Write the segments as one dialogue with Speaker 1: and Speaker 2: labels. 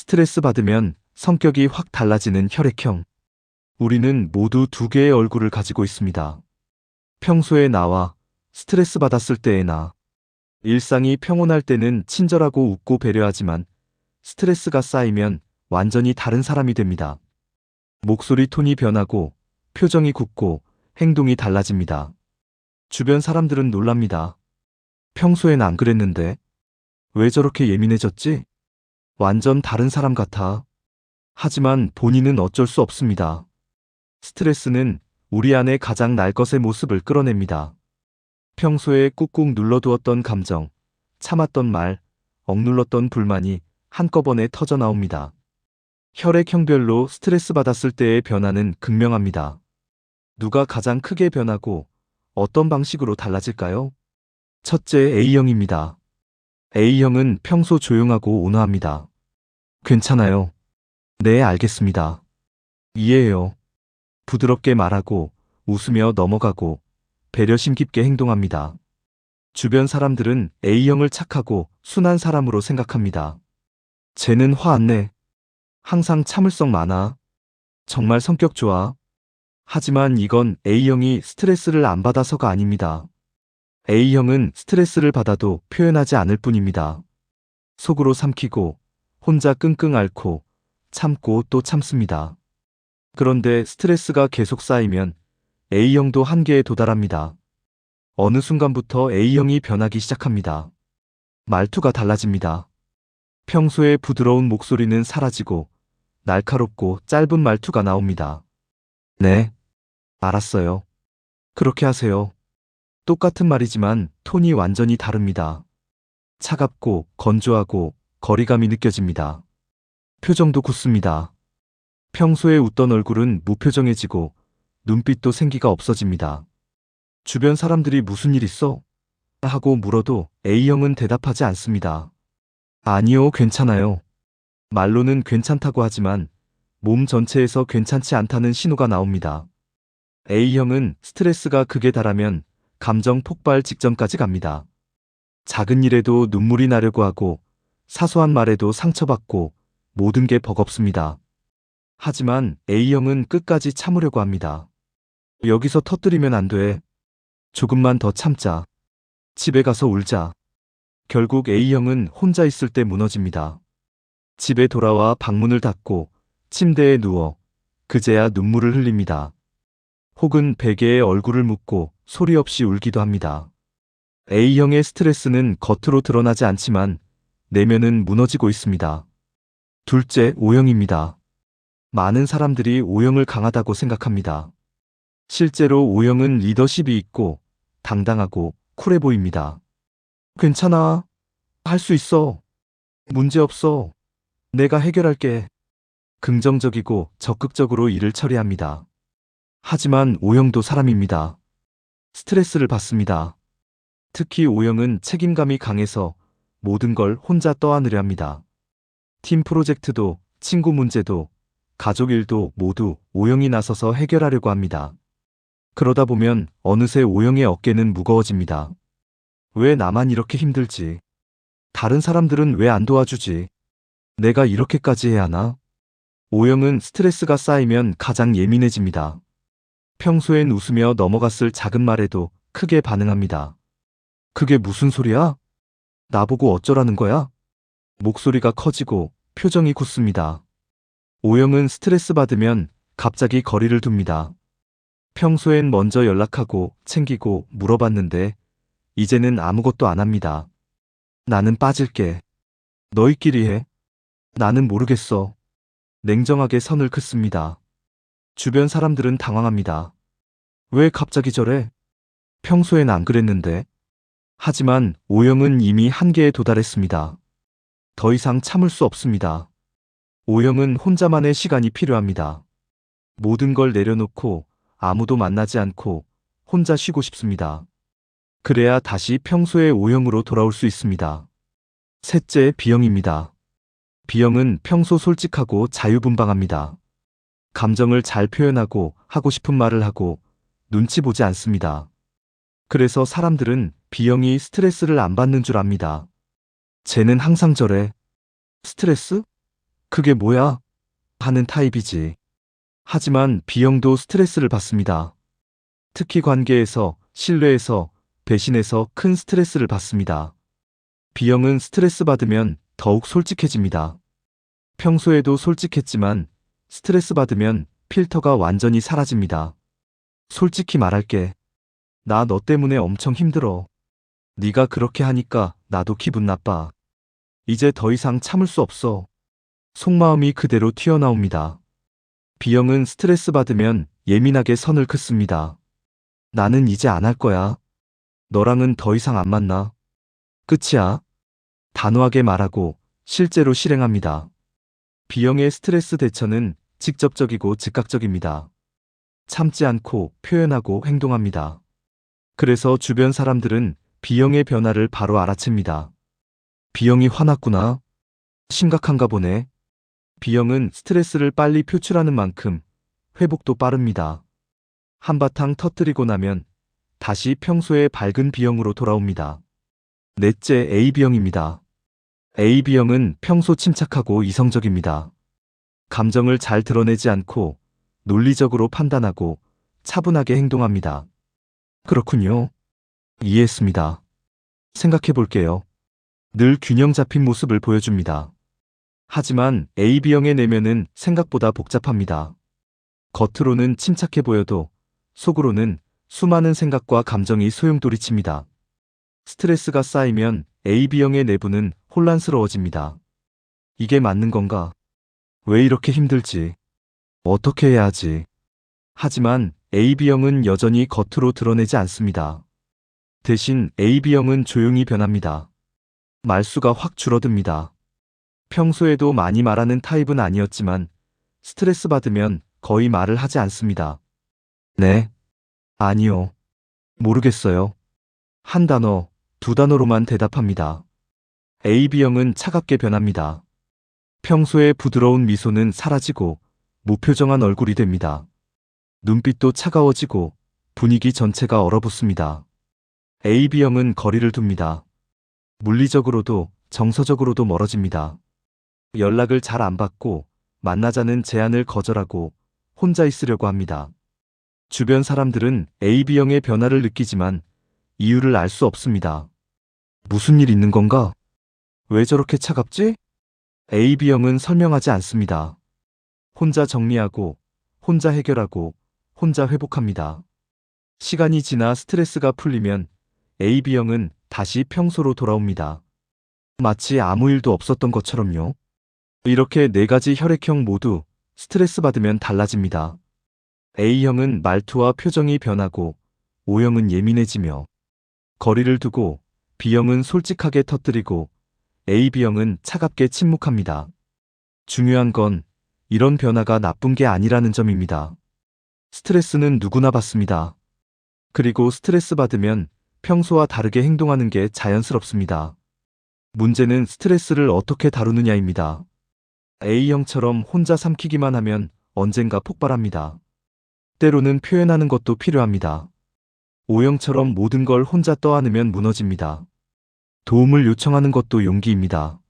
Speaker 1: 스트레스 받으면 성격이 확 달라지는 혈액형. 우리는 모두 두 개의 얼굴을 가지고 있습니다. 평소에 나와, 스트레스 받았을 때의 나. 일상이 평온할 때는 친절하고 웃고 배려하지만 스트레스가 쌓이면 완전히 다른 사람이 됩니다. 목소리 톤이 변하고 표정이 굳고 행동이 달라집니다. 주변 사람들은 놀랍니다. 평소엔 안 그랬는데 왜 저렇게 예민해졌지? 완전 다른 사람 같아. 하지만 본인은 어쩔 수 없습니다. 스트레스는 우리 안에 가장 날 것의 모습을 끌어냅니다. 평소에 꾹꾹 눌러두었던 감정, 참았던 말, 억눌렀던 불만이 한꺼번에 터져 나옵니다. 혈액형별로 스트레스 받았을 때의 변화는 극명합니다. 누가 가장 크게 변하고 어떤 방식으로 달라질까요? 첫째, A형입니다. A형은 평소 조용하고 온화합니다. 괜찮아요. 네, 알겠습니다. 이해해요. 부드럽게 말하고 웃으며 넘어가고 배려심 깊게 행동합니다. 주변 사람들은 A형을 착하고 순한 사람으로 생각합니다. 쟤는 화 안 내. 항상 참을성 많아. 정말 성격 좋아. 하지만 이건 A형이 스트레스를 안 받아서가 아닙니다. A형은 스트레스를 받아도 표현하지 않을 뿐입니다. 속으로 삼키고 혼자 끙끙 앓고 참고 또 참습니다. 그런데 스트레스가 계속 쌓이면 A형도 한계에 도달합니다. 어느 순간부터 A형이 변하기 시작합니다. 말투가 달라집니다. 평소에 부드러운 목소리는 사라지고 날카롭고 짧은 말투가 나옵니다. 네, 알았어요. 그렇게 하세요. 똑같은 말이지만 톤이 완전히 다릅니다. 차갑고 건조하고 거리감이 느껴집니다. 표정도 굳습니다. 평소에 웃던 얼굴은 무표정해지고 눈빛도 생기가 없어집니다. 주변 사람들이 무슨 일 있어? 하고 물어도 A형은 대답하지 않습니다. 아니요, 괜찮아요. 말로는 괜찮다고 하지만 몸 전체에서 괜찮지 않다는 신호가 나옵니다. A형은 스트레스가 극에 달하면 감정 폭발 직전까지 갑니다. 작은 일에도 눈물이 나려고 하고 사소한 말에도 상처받고 모든 게 버겁습니다. 하지만 A형은 끝까지 참으려고 합니다. 여기서 터뜨리면 안 돼. 조금만 더 참자. 집에 가서 울자. 결국 A형은 혼자 있을 때 무너집니다. 집에 돌아와 방문을 닫고 침대에 누워 그제야 눈물을 흘립니다. 혹은 베개에 얼굴을 묻고 소리 없이 울기도 합니다. A형의 스트레스는 겉으로 드러나지 않지만 내면은 무너지고 있습니다. 둘째, O형입니다. 많은 사람들이 O형을 강하다고 생각합니다. 실제로 O형은 리더십이 있고 당당하고 쿨해 보입니다. 괜찮아. 할 수 있어. 문제 없어. 내가 해결할게. 긍정적이고 적극적으로 일을 처리합니다. 하지만 O형도 사람입니다. 스트레스를 받습니다. 특히 O형은 책임감이 강해서 모든 걸 혼자 떠안으려 합니다. 팀 프로젝트도 친구 문제도 가족 일도 모두 O형이 나서서 해결하려고 합니다. 그러다 보면 어느새 O형의 어깨는 무거워집니다. 왜 나만 이렇게 힘들지? 다른 사람들은 왜 안 도와주지? 내가 이렇게까지 해야 하나? O형은 스트레스가 쌓이면 가장 예민해집니다. 평소엔 웃으며 넘어갔을 작은 말에도 크게 반응합니다. 그게 무슨 소리야? 나보고 어쩌라는 거야? 목소리가 커지고 표정이 굳습니다. O형은 스트레스 받으면 갑자기 거리를 둡니다. 평소엔 먼저 연락하고 챙기고 물어봤는데 이제는 아무것도 안 합니다. 나는 빠질게. 너희끼리 해. 나는 모르겠어. 냉정하게 선을 긋습니다. 주변 사람들은 당황합니다. 왜 갑자기 저래? 평소엔 안 그랬는데. 하지만 O형은 이미 한계에 도달했습니다. 더 이상 참을 수 없습니다. O형은 혼자만의 시간이 필요합니다. 모든 걸 내려놓고 아무도 만나지 않고 혼자 쉬고 싶습니다. 그래야 다시 평소의 O형으로 돌아올 수 있습니다. 셋째, B형입니다. B형은 평소 솔직하고 자유분방합니다. 감정을 잘 표현하고 하고 싶은 말을 하고 눈치 보지 않습니다. 그래서 사람들은 B형이 스트레스를 안 받는 줄 압니다. 쟤는 항상 저래. 스트레스? 그게 뭐야? 하는 타입이지. 하지만 B형도 스트레스를 받습니다. 특히 관계에서, 신뢰에서, 배신에서 큰 스트레스를 받습니다. B형은 스트레스 받으면 더욱 솔직해집니다. 평소에도 솔직했지만 스트레스 받으면 필터가 완전히 사라집니다. 솔직히 말할게. 나 너 때문에 엄청 힘들어. 네가 그렇게 하니까 나도 기분 나빠. 이제 더 이상 참을 수 없어. 속마음이 그대로 튀어나옵니다. B형은 스트레스 받으면 예민하게 선을 긋습니다. 나는 이제 안 할 거야. 너랑은 더 이상 안 만나. 끝이야. 단호하게 말하고 실제로 실행합니다. B형의 스트레스 대처는 직접적이고 즉각적입니다. 참지 않고 표현하고 행동합니다. 그래서 주변 사람들은 B형의 변화를 바로 알아챕니다. B형이 화났구나. 심각한가 보네. B형은 스트레스를 빨리 표출하는 만큼 회복도 빠릅니다. 한바탕 터뜨리고 나면 다시 평소의 밝은 B형으로 돌아옵니다. 넷째, AB형입니다. AB형은 평소 침착하고 이성적입니다. 감정을 잘 드러내지 않고 논리적으로 판단하고 차분하게 행동합니다. 그렇군요. 이해했습니다. 생각해 볼게요. 늘 균형 잡힌 모습을 보여줍니다. 하지만 AB형의 내면은 생각보다 복잡합니다. 겉으로는 침착해 보여도 속으로는 수많은 생각과 감정이 소용돌이칩니다. 스트레스가 쌓이면 AB형의 내부는 혼란스러워집니다. 이게 맞는 건가? 왜 이렇게 힘들지? 어떻게 해야 하지? 하지만 AB형은 여전히 겉으로 드러내지 않습니다. 대신 AB형은 조용히 변합니다. 말수가 확 줄어듭니다. 평소에도 많이 말하는 타입은 아니었지만 스트레스 받으면 거의 말을 하지 않습니다. 네. 아니요. 모르겠어요. 한 단어, 두 단어로만 대답합니다. AB형은 차갑게 변합니다. 평소에 부드러운 미소는 사라지고 무표정한 얼굴이 됩니다. 눈빛도 차가워지고 분위기 전체가 얼어붙습니다. AB형은 거리를 둡니다. 물리적으로도 정서적으로도 멀어집니다. 연락을 잘 안 받고 만나자는 제안을 거절하고 혼자 있으려고 합니다. 주변 사람들은 AB형의 변화를 느끼지만 이유를 알 수 없습니다. 무슨 일 있는 건가? 왜 저렇게 차갑지? AB형은 설명하지 않습니다. 혼자 정리하고, 혼자 해결하고, 혼자 회복합니다. 시간이 지나 스트레스가 풀리면 AB형은 다시 평소로 돌아옵니다. 마치 아무 일도 없었던 것처럼요. 이렇게 네 가지 혈액형 모두 스트레스 받으면 달라집니다. A형은 말투와 표정이 변하고, O형은 예민해지며, 거리를 두고, B형은 솔직하게 터뜨리고, AB형은 차갑게 침묵합니다. 중요한 건 이런 변화가 나쁜 게 아니라는 점입니다. 스트레스는 누구나 받습니다. 그리고 스트레스 받으면 평소와 다르게 행동하는 게 자연스럽습니다. 문제는 스트레스를 어떻게 다루느냐입니다. A형처럼 혼자 삼키기만 하면 언젠가 폭발합니다. 때로는 표현하는 것도 필요합니다. O형처럼 모든 걸 혼자 떠안으면 무너집니다. 도움을 요청하는 것도 용기입니다.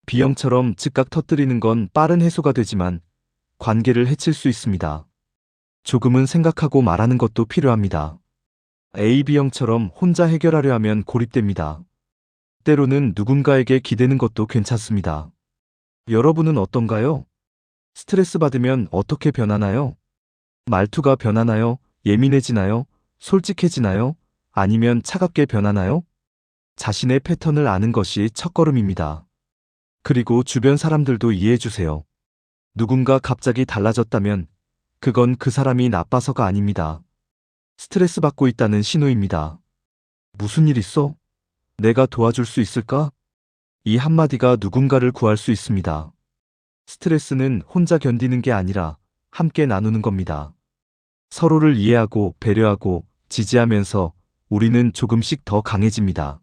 Speaker 1: B형처럼 즉각 터뜨리는 건 빠른 해소가 되지만 관계를 해칠 수 있습니다. 조금은 생각하고 말하는 것도 필요합니다. AB형처럼 혼자 해결하려 하면 고립됩니다. 때로는 누군가에게 기대는 것도 괜찮습니다. 여러분은 어떤가요? 스트레스 받으면 어떻게 변하나요? 말투가 변하나요? 예민해지나요? 솔직해지나요? 아니면 차갑게 변하나요? 자신의 패턴을 아는 것이 첫걸음입니다. 그리고 주변 사람들도 이해해주세요. 누군가 갑자기 달라졌다면 그건 그 사람이 나빠서가 아닙니다. 스트레스 받고 있다는 신호입니다. 무슨 일 있어? 내가 도와줄 수 있을까? 이 한마디가 누군가를 구할 수 있습니다. 스트레스는 혼자 견디는 게 아니라 함께 나누는 겁니다. 서로를 이해하고 배려하고 지지하면서 우리는 조금씩 더 강해집니다.